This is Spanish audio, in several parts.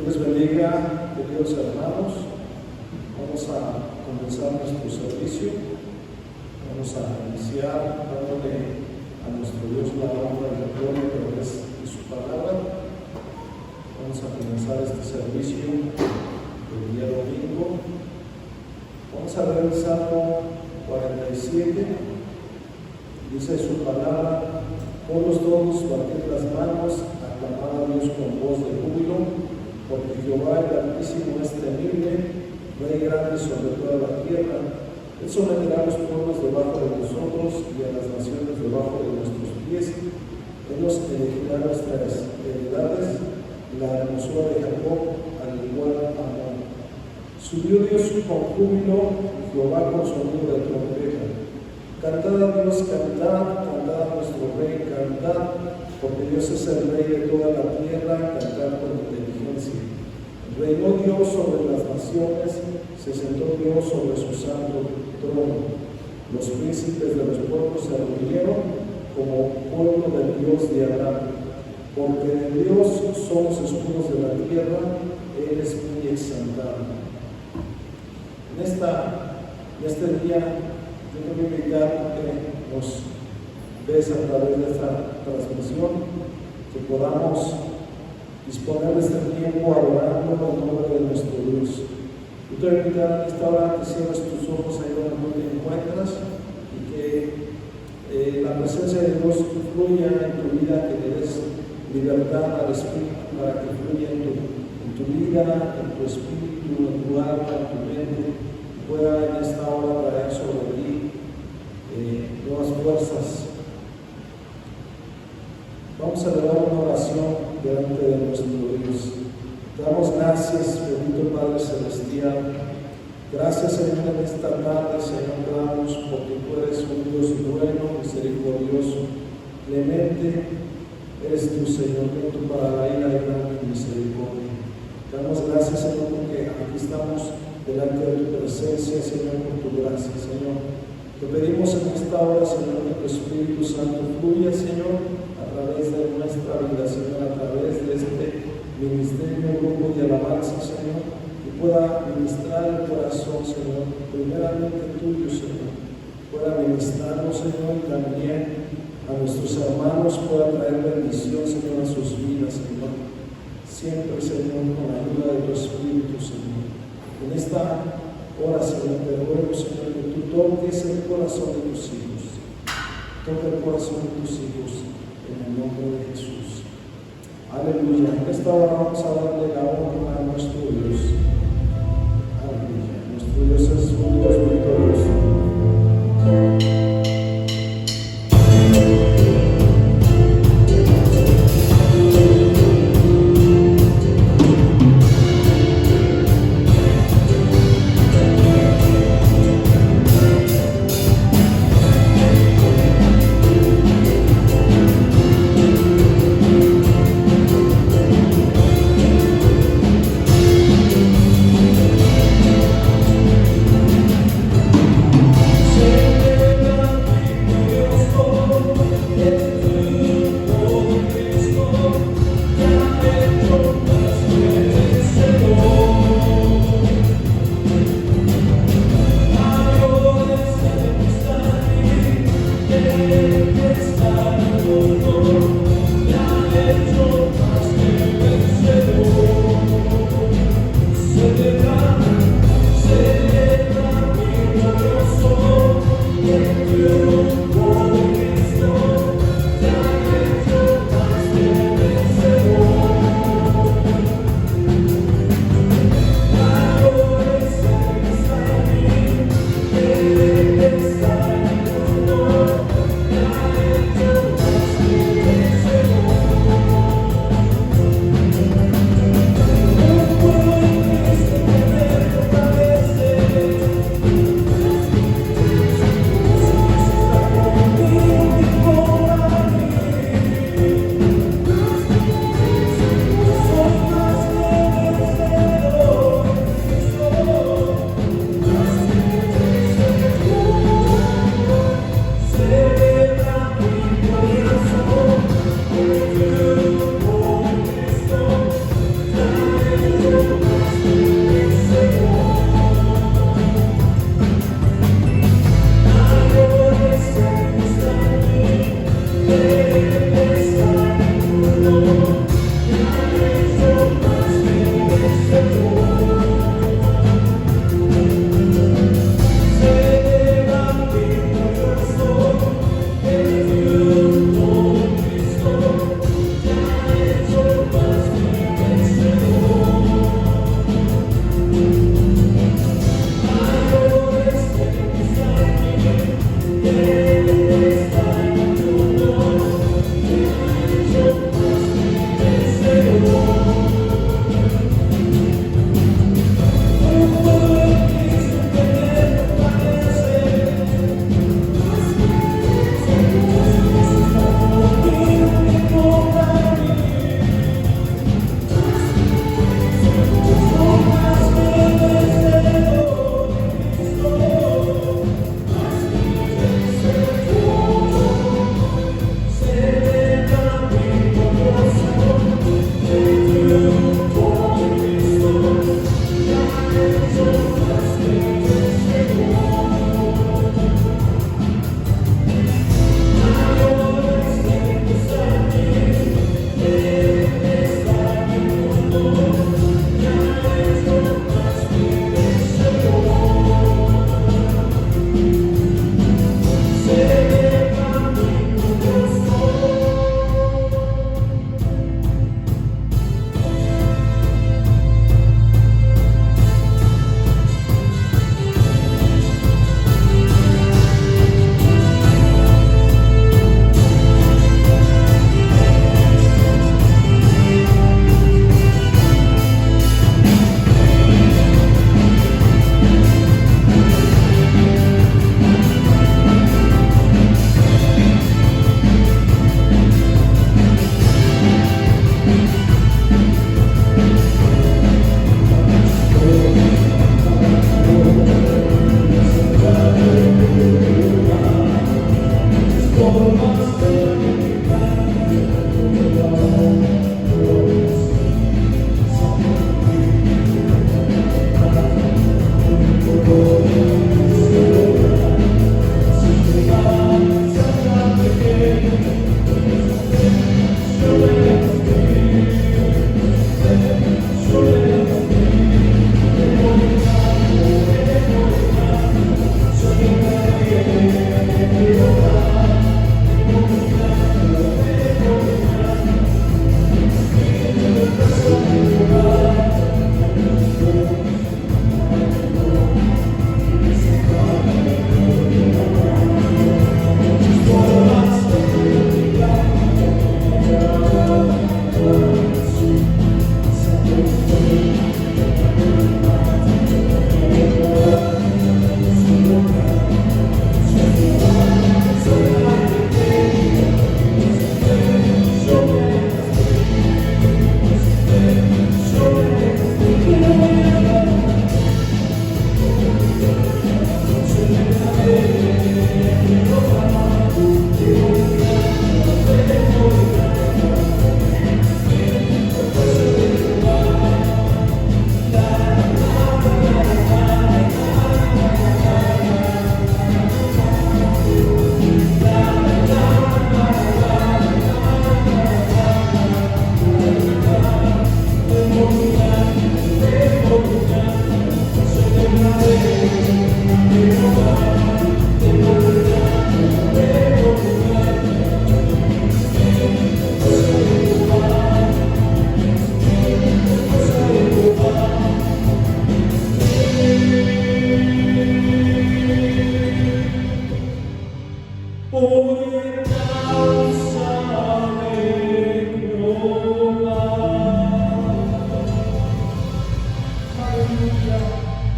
les bendiga, queridos hermanos. Vamos a comenzar nuestro servicio. Vamos a iniciar dándole a nuestro Dios la honra y la gloria a través de su palabra. Vamos a comenzar este servicio el día domingo. Vamos a ver el Salmo 47. Dice su palabra: todos batid las manos, aclamad a Dios con voz de júbilo, porque Jehová el Altísimo es temible, Rey grande sobre toda la tierra. Él someterá a los pueblos debajo de nosotros y a las naciones debajo de nuestros pies. Él nos elegirá nuestras heredades, la hermosura de Jacob, al igual amor. Subió Dios con júbilo, Jehová con sonido de trompeta. Cantad a Dios, cantad a nuestro Rey, cantad, porque Dios es el Rey de toda la tierra, cantad con inteligencia. Reinó Dios sobre las naciones, se sentó Dios sobre su santo trono. Los príncipes de los pueblos se reunieron como pueblo del Dios de Abraham. Porque de Dios somos escudos de la tierra, Él es muy exaltado. En este día, yo te voy a invitar a que nos ves a través de esta transmisión, que podamos disponer de este tiempo adorando el nombre de nuestro Dios. Yo te voy a invitar en esta hora que cierres tus ojos ahí donde te encuentras y que la presencia de Dios fluya en tu vida, que le des libertad al Espíritu para que fluya en tu vida, en tu espíritu, en tu alma, en tu mente, y pueda en esta hora traer sobre ti nuevas fuerzas. Vamos a elevar una oración delante de nuestro Dios. Te damos gracias, bendito Padre Celestial. Gracias, Señor, en esta tarde, Señor, damos porque tú eres un Dios bueno, misericordioso, clemente. Eres tú, Señor, lento para la ira y gran misericordia. Te damos gracias, Señor, porque aquí estamos delante de tu presencia, Señor, por tu gracia, Señor. Te pedimos en esta hora, Señor, que tu Espíritu Santo fluya, Señor, a través de nuestra vida, Señor, a través de este ministerio, grupo de alabanza, Señor, que pueda ministrar el corazón, Señor, primeramente tuyo, Señor, pueda ministrarnos, Señor, y también a nuestros hermanos pueda traer bendición, Señor, a sus vidas, Señor, siempre, Señor, con la ayuda de tu Espíritu, Señor. En esta hora, Señor, te ruego, Señor, que tú toques el corazón de tus hijos, toca el corazón de tus hijos, en el nombre de Jesús. Aleluya. En esta hora vamos a darle la honra a nuestro Dios. Aleluya. Nuestro Dios es un Dios victorioso.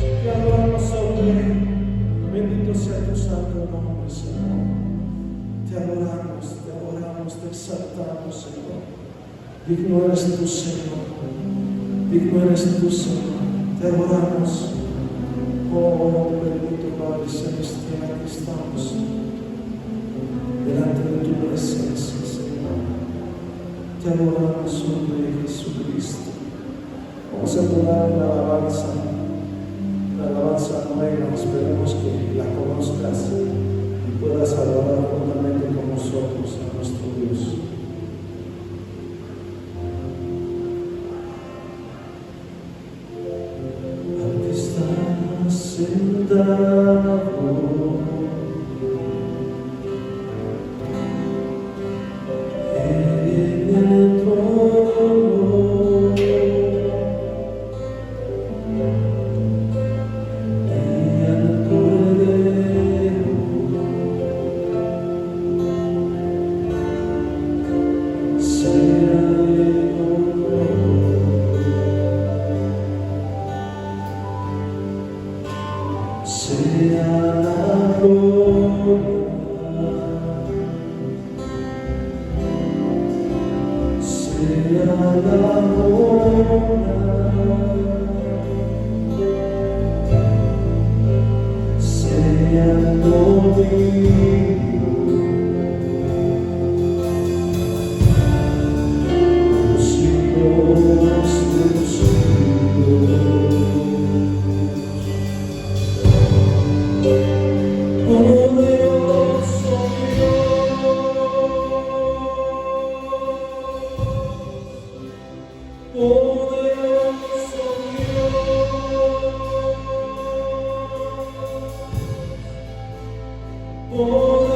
Te adoramos, oh Rey. Bendito sea tu santo nombre, Señor. Te adoramos, te exaltamos, Señor. Digno eres tú, Señor. Digno eres tú, Señor. Te adoramos. Oh, bendito Padre Celestial, aquí estamos delante de tu presencia, Señor. Te adoramos, oh Rey Jesucristo. Vamos a tomar una alabanza nueva. Esperemos que la conozcas y puedas adorar juntamente con nosotros a nuestro Dios. Aquí estás sentado en el trono, y al Cordero sea el honor, sea la gloria, sea la honra, sea el dominio por los siglos de los siglos. Poderoso Dios, poderoso Dios, poderoso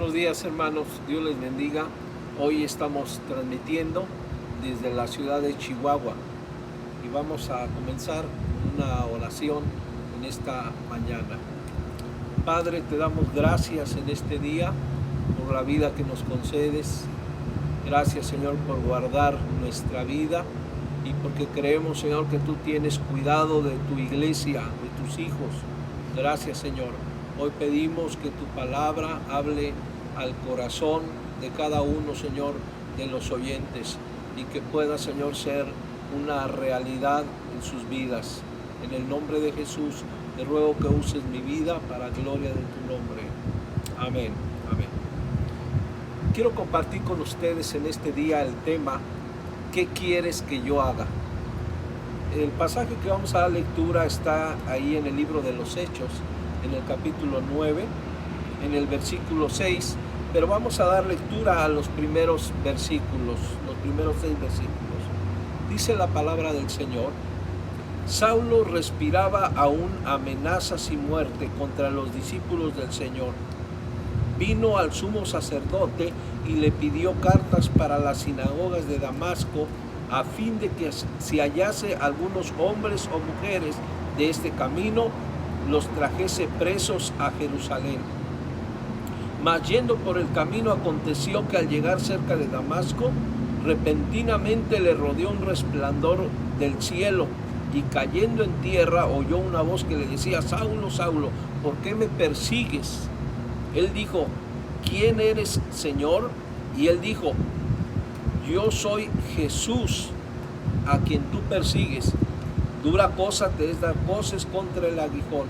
Buenos días, hermanos, Dios les bendiga. Hoy estamos transmitiendo desde la ciudad de Chihuahua y vamos a comenzar una oración en esta mañana. Padre, te damos gracias en este día por la vida que nos concedes. Gracias, Señor, por guardar nuestra vida y porque creemos, Señor, que tú tienes cuidado de tu iglesia, de tus hijos. Gracias, Señor. Hoy pedimos que tu palabra hable al corazón de cada uno, Señor, de los oyentes, y que pueda, Señor, ser una realidad en sus vidas. En el nombre de Jesús, te ruego que uses mi vida para gloria de tu nombre. Amén. Amén. Quiero compartir con ustedes en este día el tema, ¿qué quieres que yo haga? El pasaje que vamos a dar lectura está ahí en el libro de los Hechos, en el capítulo 9, en el versículo 6, pero vamos a dar lectura a los primeros versículos, los primeros 6 versículos. Dice la palabra del Señor: Saulo respiraba aún amenazas y muerte contra los discípulos del Señor. Vino al sumo sacerdote y le pidió cartas para las sinagogas de Damasco, a fin de que si hallase algunos hombres o mujeres de este camino, los trajese presos a Jerusalén. Mas yendo por el camino, aconteció que al llegar cerca de Damasco, repentinamente le rodeó un resplandor del cielo, y cayendo en tierra oyó una voz que le decía: Saulo, Saulo, ¿por qué me persigues? Él dijo: ¿quién eres, Señor? Y él dijo: yo soy Jesús, a quien tú persigues. Dura cosa te es dar coces contra el aguijón.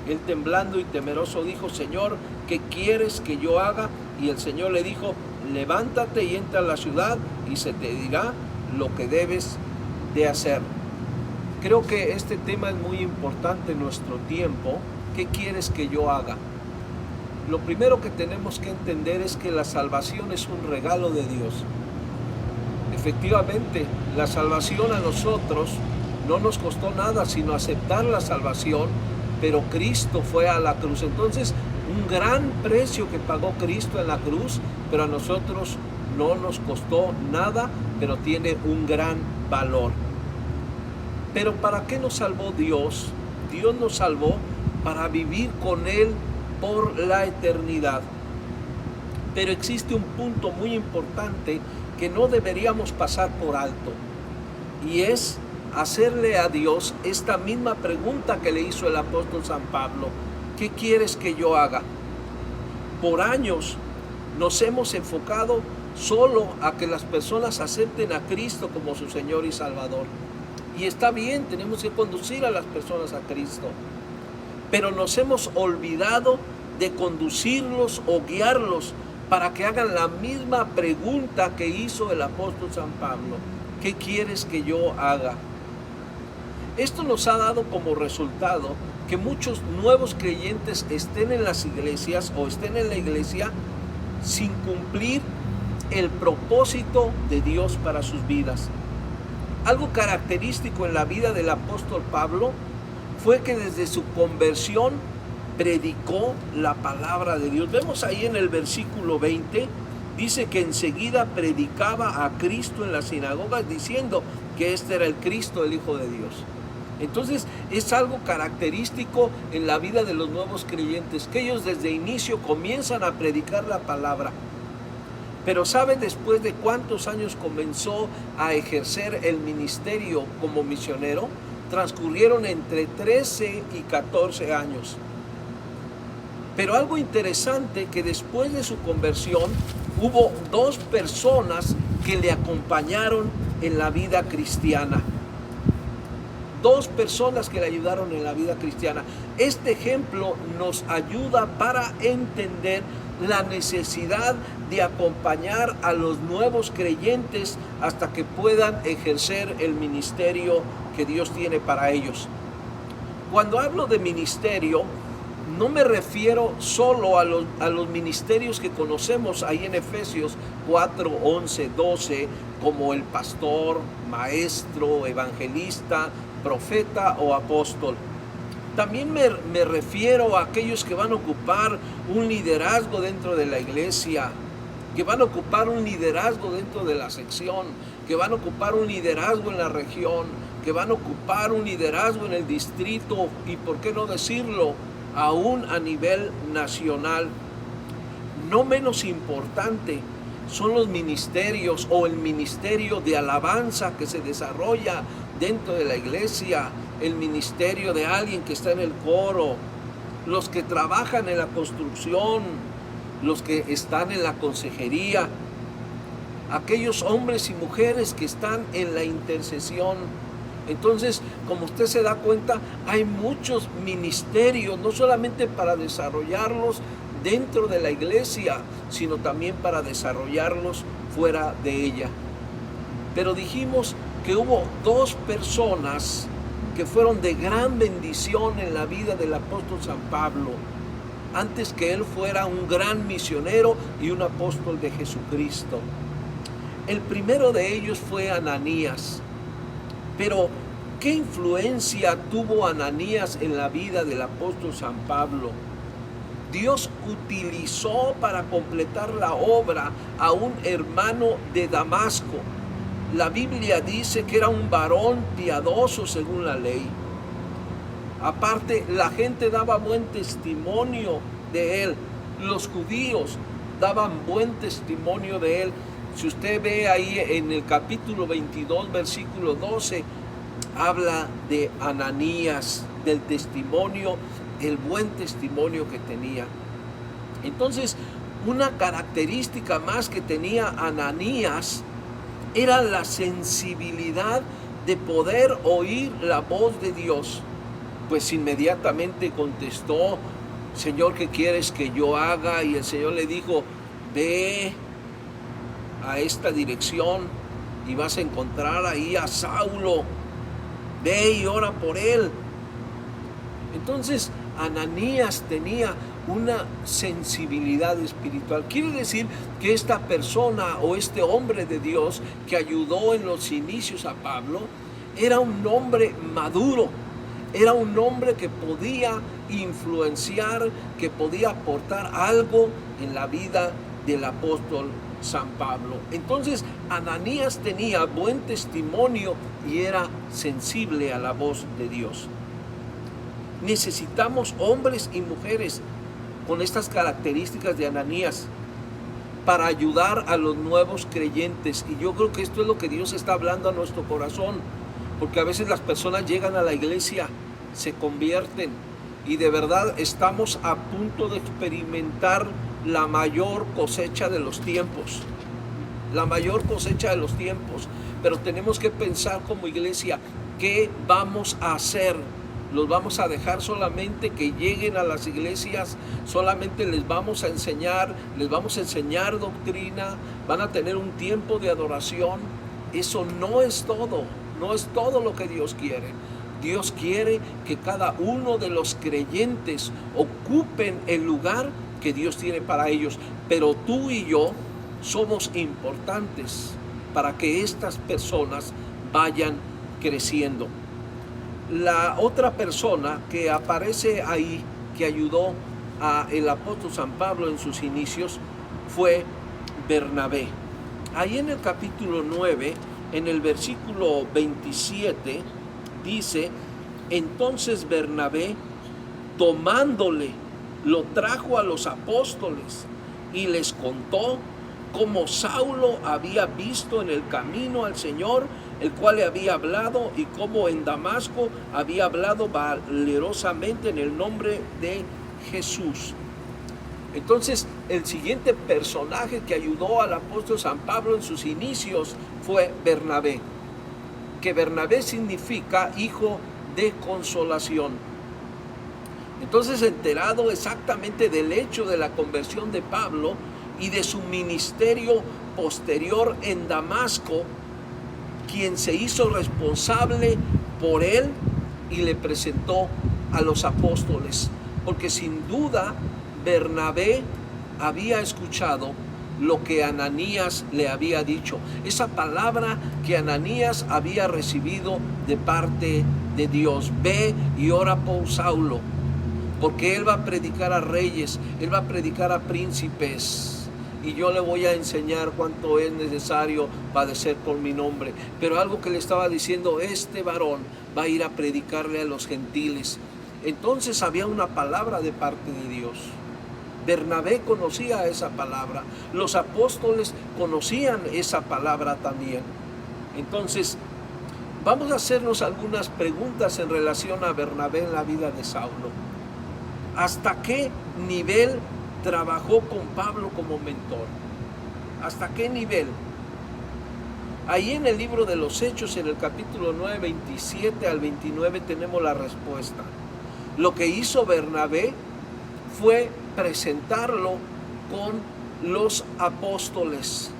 Él, temblando y temeroso, dijo: Señor, ¿qué quieres que yo haga? Y el Señor le dijo: levántate y entra a la ciudad, y se te dirá lo que debes de hacer. Creo que este tema es muy importante en nuestro tiempo. ¿Qué quieres que yo haga? Lo primero que tenemos que entender es que la salvación es un regalo de Dios. Efectivamente, la salvación a nosotros no nos costó nada, sino aceptar la salvación, pero Cristo fue a la cruz. Entonces, un gran precio que pagó Cristo en la cruz, pero a nosotros no nos costó nada, pero tiene un gran valor. Pero ¿para qué nos salvó Dios? Dios nos salvó para vivir con Él por la eternidad. Pero existe un punto muy importante que no deberíamos pasar por alto, y es hacerle a Dios esta misma pregunta que le hizo el apóstol San Pablo: ¿qué quieres que yo haga? Por años nos hemos enfocado solo a que las personas acepten a Cristo como su Señor y Salvador. Y está bien, tenemos que conducir a las personas a Cristo, pero nos hemos olvidado de conducirlos o guiarlos para que hagan la misma pregunta que hizo el apóstol San Pablo: ¿qué quieres que yo haga? Esto nos ha dado como resultado que muchos nuevos creyentes estén en las iglesias o estén en la iglesia sin cumplir el propósito de Dios para sus vidas. Algo característico en la vida del apóstol Pablo fue que desde su conversión predicó la palabra de Dios. Vemos ahí en el versículo 20, dice que enseguida predicaba a Cristo en las sinagogas, diciendo que este era el Cristo, el Hijo de Dios. Entonces es algo característico en la vida de los nuevos creyentes, que ellos desde inicio comienzan a predicar la palabra. Pero ¿saben después de cuántos años comenzó a ejercer el ministerio como misionero? Transcurrieron entre 13 y 14 años. Pero algo interesante, que después de su conversión hubo 2 personas que le acompañaron en la vida cristiana. 2 personas que le ayudaron en la vida cristiana. Este ejemplo nos ayuda para entender la necesidad de acompañar a los nuevos creyentes hasta que puedan ejercer el ministerio que Dios tiene para ellos. Cuando hablo de ministerio, no me refiero solo a los ministerios que conocemos ahí en Efesios 4, 11, 12, como el pastor, maestro, evangelista, profeta o apóstol. También me refiero a aquellos que van a ocupar un liderazgo dentro de la iglesia, que van a ocupar un liderazgo dentro de la sección, que van a ocupar un liderazgo en la región, que van a ocupar un liderazgo en el distrito y, por qué no decirlo, aún a nivel nacional. No menos importante, son los ministerios o el ministerio de alabanza que se desarrolla dentro de la iglesia, el ministerio de alguien que está en el coro, los que trabajan en la construcción, los que están en la consejería, aquellos hombres y mujeres que están en la intercesión. Entonces, como usted se da cuenta, hay muchos ministerios, no solamente para desarrollarlos dentro de la iglesia, sino también para desarrollarlos fuera de ella. Pero dijimos que hubo dos personas que fueron de gran bendición en la vida del apóstol San Pablo, antes que él fuera un gran misionero y un apóstol de Jesucristo. El primero de ellos fue Ananías. Pero, ¿qué influencia tuvo Ananías en la vida del apóstol San Pablo? Dios utilizó para completar la obra a un hermano de Damasco. La Biblia dice que era un varón piadoso según la ley. Aparte, la gente daba buen testimonio de él. Los judíos daban buen testimonio de él. Si usted ve ahí en el capítulo 22, versículo 12, habla de Ananías, del testimonio, el buen testimonio que tenía. Entonces, una característica más que tenía Ananías era la sensibilidad de poder oír la voz de Dios. Pues inmediatamente contestó: Señor, ¿qué quieres que yo haga? Y el Señor le dijo: ve a esta dirección y vas a encontrar ahí a Saulo, ve y ora por él. Entonces Ananías tenía una sensibilidad espiritual. Quiere decir que esta persona o este hombre de Dios que ayudó en los inicios a Pablo era un hombre maduro, era un hombre que podía influenciar, que podía aportar algo en la vida del apóstol San Pablo. Entonces Ananías tenía buen testimonio y era sensible a la voz de Dios. Necesitamos hombres y mujeres con estas características de Ananías para ayudar a los nuevos creyentes. Y yo creo que esto es lo que Dios está hablando a nuestro corazón, porque a veces las personas llegan a la iglesia, se convierten y de verdad estamos a punto de experimentar la mayor cosecha de los tiempos, la mayor cosecha de los tiempos. Pero tenemos que pensar como iglesia, ¿qué vamos a hacer? ¿Los vamos a dejar solamente que lleguen a las iglesias? ¿Solamente les vamos a enseñar doctrina? ¿Van a tener un tiempo de adoración? Eso no es todo, no es todo lo que Dios quiere. Dios quiere que cada uno de los creyentes ocupen el lugar que Dios tiene para ellos. Pero tú y yo somos importantes para que estas personas vayan creciendo. La otra persona que aparece ahí, que ayudó al apóstol San Pablo en sus inicios, fue Bernabé. Ahí en el capítulo 9, en el versículo 27, dice: entonces Bernabé, tomándole, lo trajo a los apóstoles y les contó cómo Saulo había visto en el camino al Señor, el cual le había hablado, y cómo en Damasco había hablado valerosamente en el nombre de Jesús. Entonces, el siguiente personaje que ayudó al apóstol San Pablo en sus inicios fue Bernabé, que Bernabé significa hijo de consolación. Entonces, enterado exactamente del hecho de la conversión de Pablo y de su ministerio posterior en Damasco, quien se hizo responsable por él y le presentó a los apóstoles, porque sin duda Bernabé había escuchado lo que Ananías le había dicho, esa palabra que Ananías había recibido de parte de Dios: ve y ora por Saulo, porque él va a predicar a reyes, él va a predicar a príncipes, y yo le voy a enseñar cuánto es necesario padecer por mi nombre. Pero algo que le estaba diciendo: este varón va a ir a predicarle a los gentiles. Entonces había una palabra de parte de Dios. Bernabé conocía esa palabra. Los apóstoles conocían esa palabra también. Entonces, vamos a hacernos algunas preguntas en relación a Bernabé en la vida de Saulo. ¿Hasta qué nivel trabajó con Pablo como mentor? ¿Hasta qué nivel? Ahí en el libro de los Hechos, en el capítulo 9, 27 al 29, tenemos la respuesta. Lo que hizo Bernabé fue presentarlo con los apóstoles,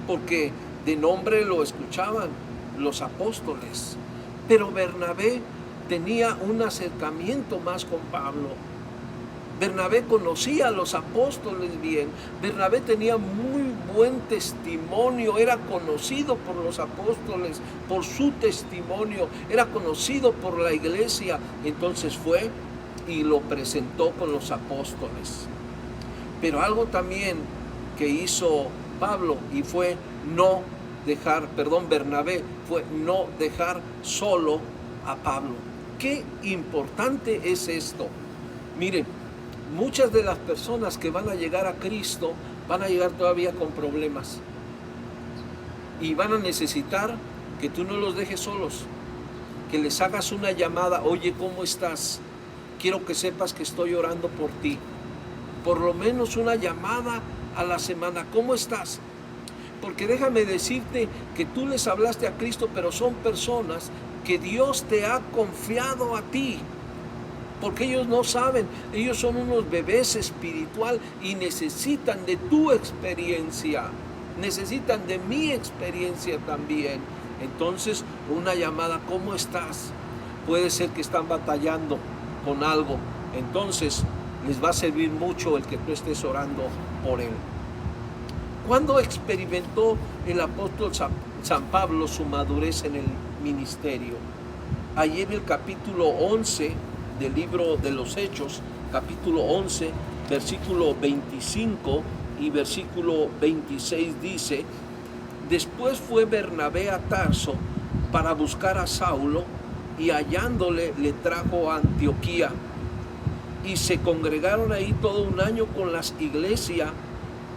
porque de nombre lo escuchaban los apóstoles. Pero Bernabé tenía un acercamiento más con Pablo. Bernabé conocía a los apóstoles bien. Bernabé tenía muy buen testimonio. Era conocido por los apóstoles, por su testimonio. Era conocido por la iglesia. Entonces fue y lo presentó con los apóstoles. Pero algo también que hizo Pablo y fue Bernabé fue no dejar solo a Pablo. Qué importante es esto. Miren, muchas de las personas que van a llegar a Cristo van a llegar todavía con problemas y van a necesitar que tú no los dejes solos, que les hagas una llamada. Oye, ¿cómo estás? Quiero que sepas que estoy orando por ti. Por lo menos una llamada a la semana. ¿Cómo estás? Porque déjame decirte que tú les hablaste a Cristo, pero son personas que Dios te ha confiado a ti. Porque ellos no saben, ellos son unos bebés espiritual y necesitan de tu experiencia, necesitan de mi experiencia también. Entonces, una llamada, ¿cómo estás? Puede ser que están batallando con algo, entonces les va a servir mucho el que tú estés orando por él. ¿Cuándo experimentó el apóstol San Pablo su madurez en el ministerio? Allí en el capítulo 11 del libro de los Hechos, capítulo 11, versículo 25 y versículo 26 dice: después fue Bernabé a Tarso para buscar a Saulo, y hallándole le trajo a Antioquía, y se congregaron ahí todo un año con las iglesias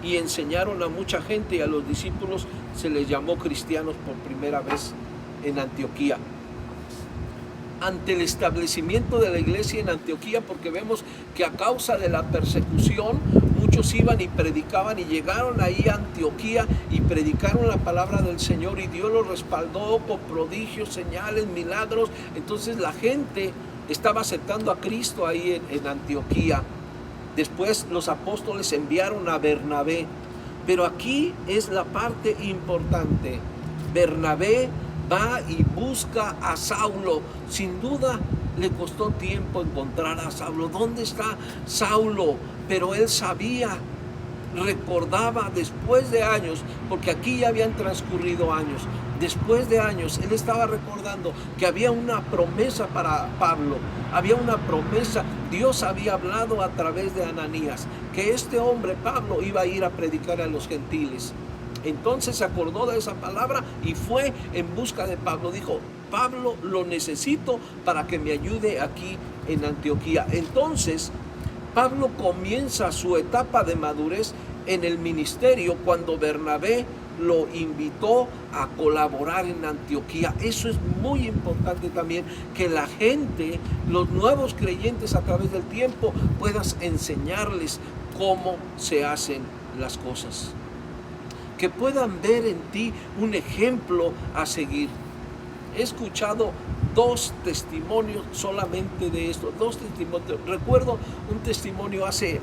y enseñaron a mucha gente, y a los discípulos se les llamó cristianos por primera vez en Antioquía. Ante el establecimiento de la iglesia en Antioquía, porque vemos que a causa de la persecución muchos iban y predicaban, y llegaron ahí a Antioquía y predicaron la palabra del Señor, y Dios los respaldó con prodigios, señales, milagros. Entonces la gente estaba aceptando a Cristo ahí en Antioquía. Después los apóstoles enviaron a Bernabé, pero aquí es la parte importante. Bernabé va y busca a Saulo. Sin duda le costó tiempo encontrar a Saulo. ¿Dónde está Saulo? Pero él sabía, recordaba después de años, porque aquí ya habían transcurrido años. Después de años, él estaba recordando que había una promesa para Pablo. Había una promesa. Dios había hablado a través de Ananías que este hombre, Pablo, iba a ir a predicar a los gentiles. Entonces se acordó de esa palabra y fue en busca de Pablo. Dijo: Pablo lo necesito para que me ayude aquí en Antioquía. Entonces Pablo comienza su etapa de madurez en el ministerio cuando Bernabé lo invitó a colaborar en Antioquía. Eso es muy importante también, que la gente, los nuevos creyentes a través del tiempo, puedas enseñarles cómo se hacen las cosas. Que puedan ver en ti un ejemplo a seguir. He escuchado 2 testimonios solamente de esto, 2 testimonios. Recuerdo un testimonio hace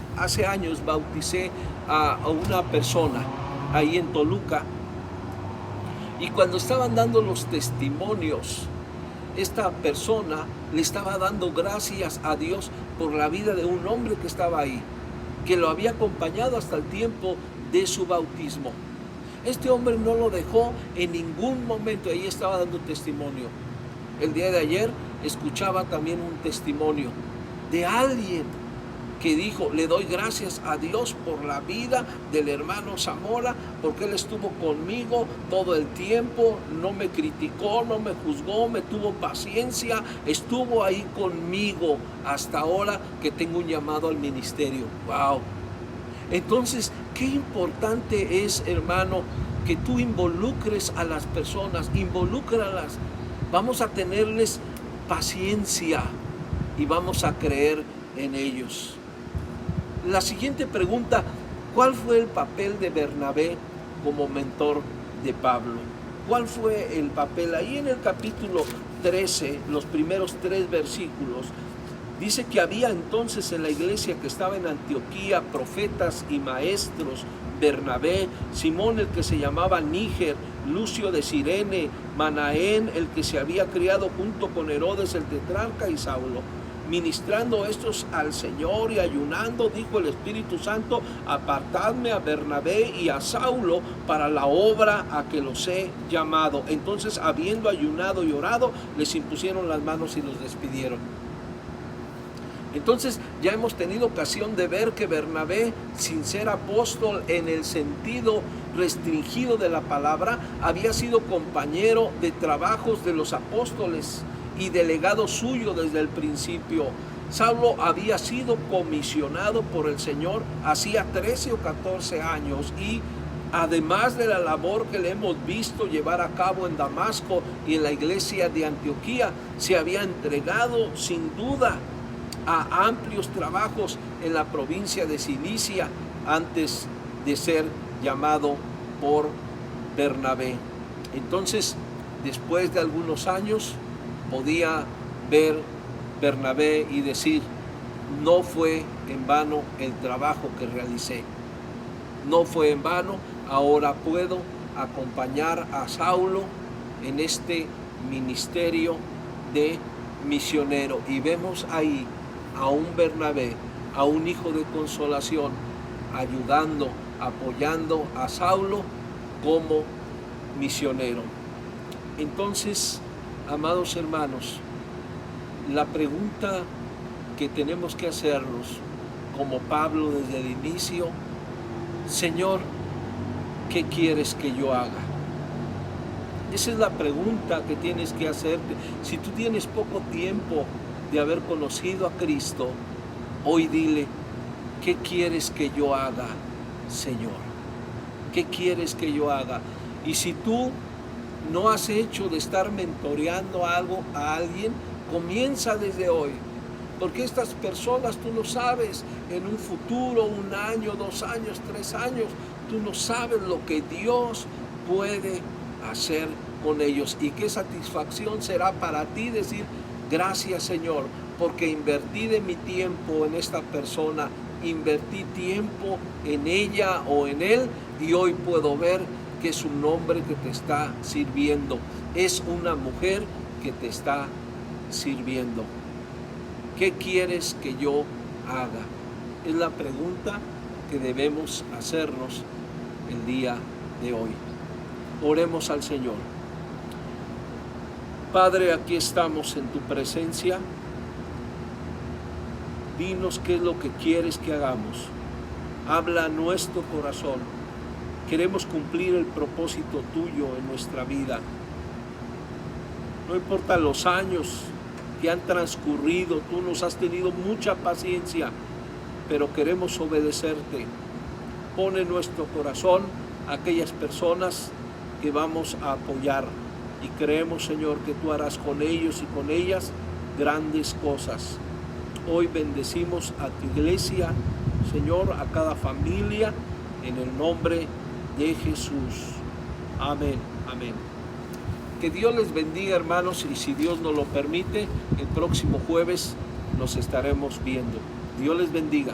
años. Bauticé a una persona ahí en Toluca, y cuando estaban dando los testimonios, esta persona le estaba dando gracias a Dios por la vida de un hombre que estaba ahí, que lo había acompañado hasta el tiempo de su bautismo. Este hombre no lo dejó en ningún momento, ahí estaba dando testimonio. El día de ayer escuchaba también un testimonio de alguien que dijo: le doy gracias a Dios por la vida del hermano Zamora, porque él estuvo conmigo todo el tiempo, no me criticó, no me juzgó, me tuvo paciencia, estuvo ahí conmigo hasta ahora que tengo un llamado al ministerio. ¡Wow! Entonces, qué importante es, hermano, que tú involucres a las personas, involúcralas. Vamos a tenerles paciencia y vamos a creer en ellos. La siguiente pregunta: ¿cuál fue el papel de Bernabé como mentor de Pablo? ¿Cuál fue el papel? Ahí en el capítulo 13, los primeros 3 versículos, dice que había entonces en la iglesia que estaba en Antioquía profetas y maestros: Bernabé, Simón el que se llamaba Níger, Lucio de Cirene, Manaén el que se había criado junto con Herodes el tetrarca, y Saulo. Ministrando estos al Señor y ayunando, dijo el Espíritu Santo: apartadme a Bernabé y a Saulo para la obra a que los he llamado. Entonces, habiendo ayunado y orado, les impusieron las manos y los despidieron. Entonces, ya hemos tenido ocasión de ver que Bernabé, sin ser apóstol en el sentido restringido de la palabra, había sido compañero de trabajos de los apóstoles y delegado suyo desde el principio. Saulo había sido comisionado por el Señor hacía 13 o 14 años, y además de la labor que le hemos visto llevar a cabo en Damasco y en la iglesia de Antioquía, se había entregado sin duda a amplios trabajos en la provincia de Cilicia antes de ser llamado por Bernabé. Entonces, después de algunos años, podía ver Bernabé y decir: no fue en vano el trabajo que realicé, no fue en vano. Ahora puedo acompañar a Saulo en este ministerio de misionero. Y vemos ahí a un Bernabé, a un hijo de consolación, ayudando, apoyando a Saulo como misionero. Entonces, amados hermanos, la pregunta que tenemos que hacernos, como Pablo desde el inicio: Señor, ¿qué quieres que yo haga? Esa es la pregunta que tienes que hacerte. Si tú tienes poco tiempo de haber conocido a Cristo, hoy dile: ¿qué quieres que yo haga, Señor? ¿Qué quieres que yo haga? Y si tú no has hecho de estar mentoreando algo a alguien, comienza desde hoy. Porque estas personas, tú no sabes, en un futuro, 1 año, 2 años, 3 años, tú no sabes lo que Dios puede hacer con ellos. Y qué satisfacción será para ti decir: gracias, Señor, porque invertí de mi tiempo en esta persona, invertí tiempo en ella o en él, y hoy puedo ver que es un hombre que te está sirviendo, es una mujer que te está sirviendo. ¿Qué quieres que yo haga? Es la pregunta que debemos hacernos el día de hoy. Oremos al Señor. Padre, aquí estamos en tu presencia. Dinos qué es lo que quieres que hagamos. Habla a nuestro corazón. Queremos cumplir el propósito tuyo en nuestra vida. No importa los años que han transcurrido, tú nos has tenido mucha paciencia, pero queremos obedecerte. Pon en nuestro corazón a aquellas personas que vamos a apoyar, y creemos, Señor, que tú harás con ellos y con ellas grandes cosas. Hoy bendecimos a tu iglesia, Señor, a cada familia, en el nombre de Jesús. Amén, amén. Que Dios les bendiga, hermanos, y si Dios nos lo permite, el próximo jueves nos estaremos viendo. Dios les bendiga.